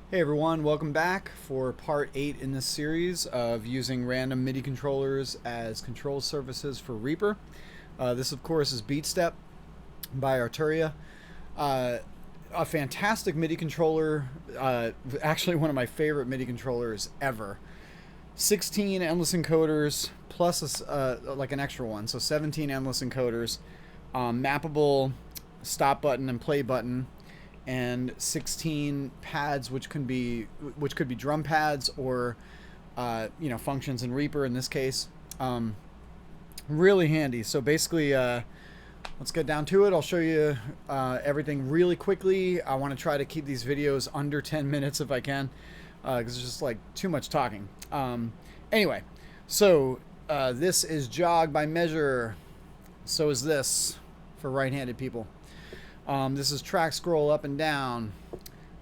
Hey everyone, welcome back for part 8 in this series of using random MIDI controllers as control surfaces for Reaper. This of course is Beatstep by Arturia. Uh, a fantastic MIDI controller, actually one of my favorite MIDI controllers ever. 16 endless encoders plus like an extra one, so 17 endless encoders, mappable stop button and play button, and 16 pads, which could be drum pads or functions in Reaper in this case. Really handy. So basically, let's get down to it. I'll show you everything really quickly. I want to try to keep these videos under 10 minutes if I can, because it's just like too much talking. Anyway, so this is jog by measure. So is this for right-handed people. This is track scroll up and down.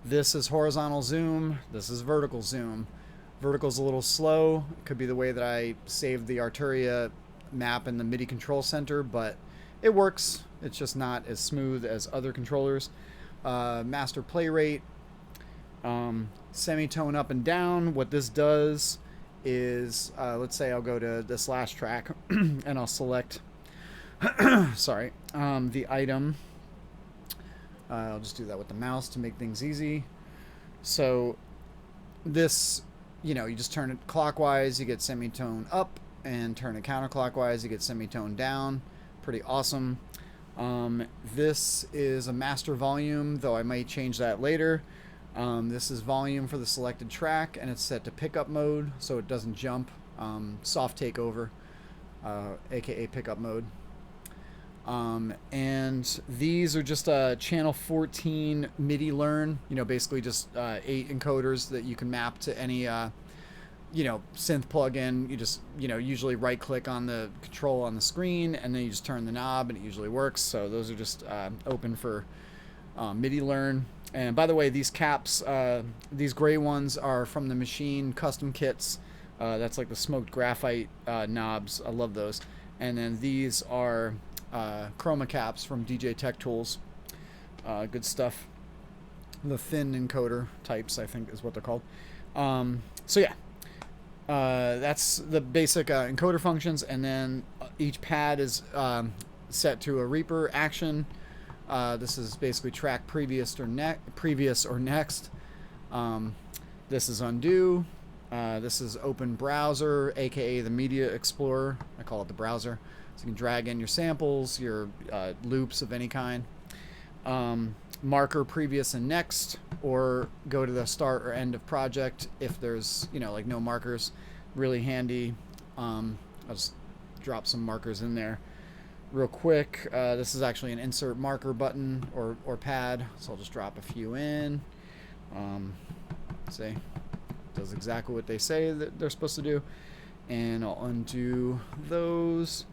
This is horizontal zoom. This is vertical zoom. Vertical's a little slow. It could be the way that I saved the Arturia map in the MIDI control center, but it works. It's just not as smooth as other controllers. Master play rate. Semitone up and down. What this does is, let's say I'll go to this last track and I'll select sorry, the item. I'll just do that with the mouse to make things easy. So this, you just turn it clockwise, you get semitone up, and turn it counterclockwise, you get semitone down. Pretty awesome. This is a master volume, though I might change that later. This is volume for the selected track, and it's set to pickup mode, so it doesn't jump. Soft takeover, aka pickup mode. And these are just channel 14 MIDI learn, basically just 8 encoders that you can map to any synth plugin. You just usually right click on the control on the screen, and then you just turn the knob and it usually works. So those are just open for MIDI learn. And by the way, these caps, these gray ones, are from the Machine custom kits. That's like the smoked graphite knobs. I love those. And then these are chroma caps from DJ Tech Tools. Good stuff. The thin encoder types, I think, is what they're called. So yeah, that's the basic encoder functions, and then each pad is set to a Reaper action. This is basically track previous or next. This is undo. This is open browser, aka the Media Explorer. I call it the browser. So you can drag in your samples, your loops of any kind. Marker previous and next, or go to the start or end of project if there's like no markers. Really handy. I'll just drop some markers in there real quick. This is actually an insert marker button or pad, so I'll just drop a few in. See, does exactly what they say that they're supposed to do, and I'll undo those.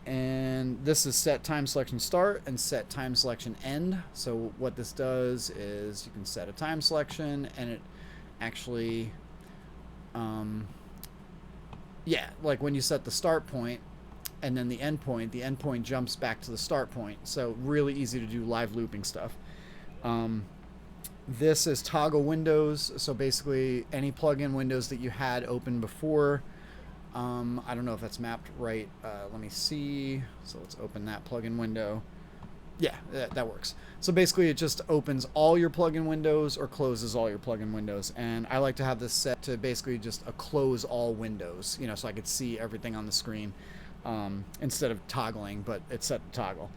And this is set time selection start and set time selection end. So what this does is you can set a time selection, and it actually like when you set the start point and then the end point jumps back to the start point. So really easy to do live looping stuff. This is toggle windows. So basically any plugin windows that you had open before. I don't know if that's mapped right. Let me see. So let's open that plugin window. Yeah, that works. So basically it just opens all your plugin windows or closes all your plugin windows. And I like to have this set to basically just a close all windows, so I could see everything on the screen instead of toggling, but it's set to toggle.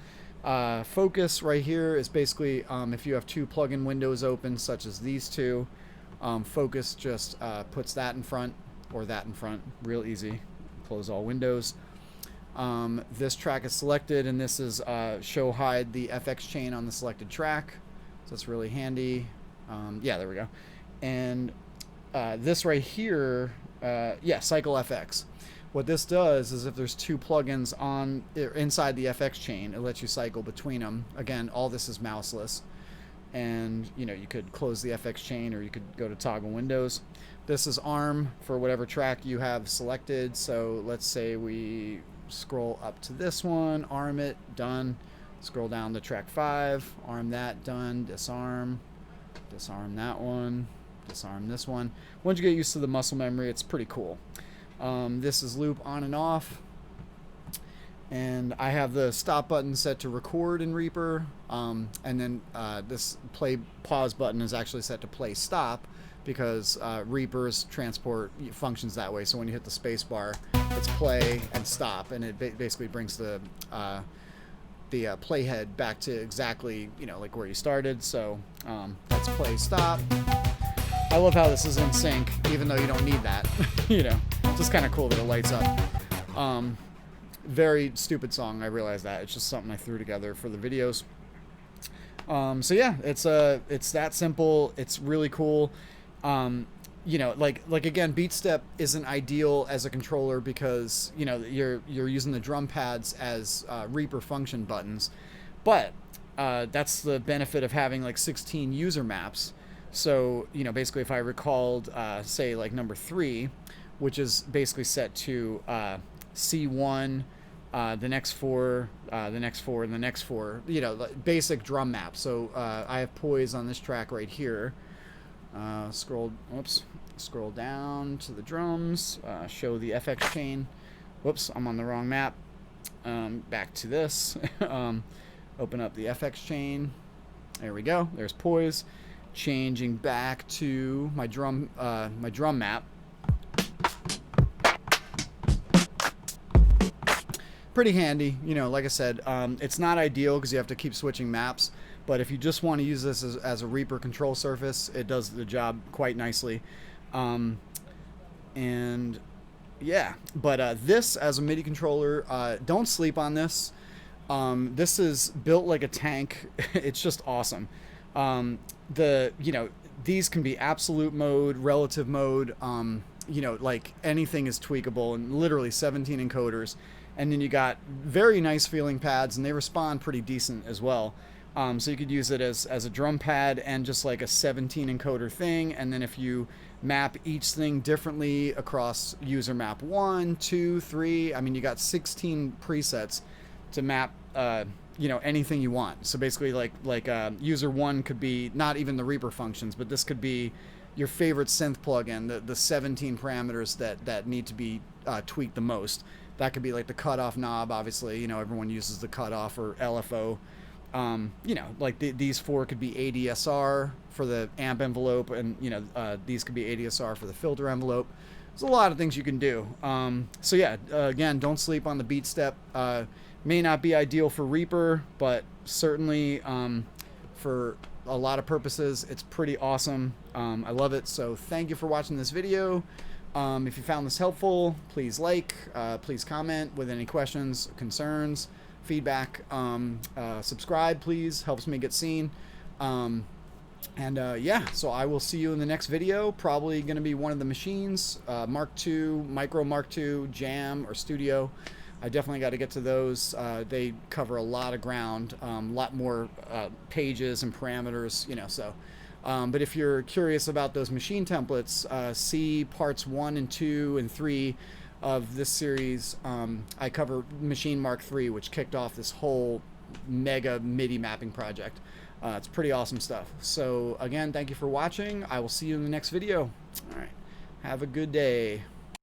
Focus right here is basically if you have 2 plugin windows open, such as these two, focus just puts that in front or that in front. Real easy. Close all windows. This track is selected, and this is show hide the FX chain on the selected track. So that's really handy. Yeah, there we go. And this right here, cycle FX. What this does is if there's 2 plugins on inside the FX chain, it lets you cycle between them. Again, all this is mouseless. And you could close the FX chain, or you could go to toggle windows. This is arm for whatever track you have selected. So let's say we scroll up to this one, arm it, done. Scroll down to track 5, arm that, done. Disarm that one, disarm this one. Once you get used to the muscle memory, it's pretty cool. This is loop on and off. And I have the stop button set to record in Reaper. And then this play pause button is actually set to play stop, because Reaper's transport functions that way. So when you hit the space bar, it's play and stop, and it basically brings the playhead back to exactly, you know, like where you started. So that's play stop. I love how this is in sync, even though you don't need that. You know, it's just kind of cool that it lights up. Very stupid song, I realize that. It's just something I threw together for the videos. So yeah, it's that simple. It's really cool. You know, like again, Beatstep isn't ideal as a controller because, you know, you're using the drum pads as Reaper function buttons, but that's the benefit of having like 16 user maps. So, you know, basically if I recalled, say like number 3, which is basically set to C1, the next 4, the next 4, and the next 4, you know, basic drum map. So I have poise on this track right here. Scroll down to the drums, show the FX chain. Whoops, I'm on the wrong map. Back to this. Open up the FX chain. There we go. There's poise. Changing back to my drum map. Pretty handy, you know. Like I said, it's not ideal because you have to keep switching maps, but if you just want to use this as a Reaper control surface, it does the job quite nicely. And yeah, but this as a MIDI controller, don't sleep on this. This is built like a tank. It's just awesome. You know, these can be absolute mode, relative mode, you know, like anything is tweakable, and literally 17 encoders. And then you got very nice feeling pads, and they respond pretty decent as well. So you could use it as a drum pad and just like a 17 encoder thing. And then if you map each thing differently across user map 1, 2, 3, I mean, you got 16 presets to map, you know, anything you want. So basically like user 1 could be not even the Reaper functions, but this could be your favorite synth plugin, the 17 parameters that need to be tweaked the most. That could be like the cutoff knob, obviously, you know, everyone uses the cutoff, or LFO. You know, like these 4 could be ADSR for the amp envelope, and, you know, these could be ADSR for the filter envelope. There's a lot of things you can do. So yeah, again, don't sleep on the Beatstep. May not be ideal for Reaper, but certainly for a lot of purposes, it's pretty awesome. I love it. So thank you for watching this video. If you found this helpful, please like, please comment with any questions, concerns, feedback. Subscribe, please. Helps me get seen. Yeah, so I will see you in the next video. Probably going to be one of the machines, Mark II, Micro Mark II, Jam, or Studio. I definitely got to get to those. They cover a lot of ground, a lot more pages and parameters, you know, so. But if you're curious about those machine templates, see parts 1 and 2 and 3 of this series. I cover Machine Mark III, which kicked off this whole mega MIDI mapping project. It's pretty awesome stuff. So again, thank you for watching. I will see you in the next video. All right. Have a good day.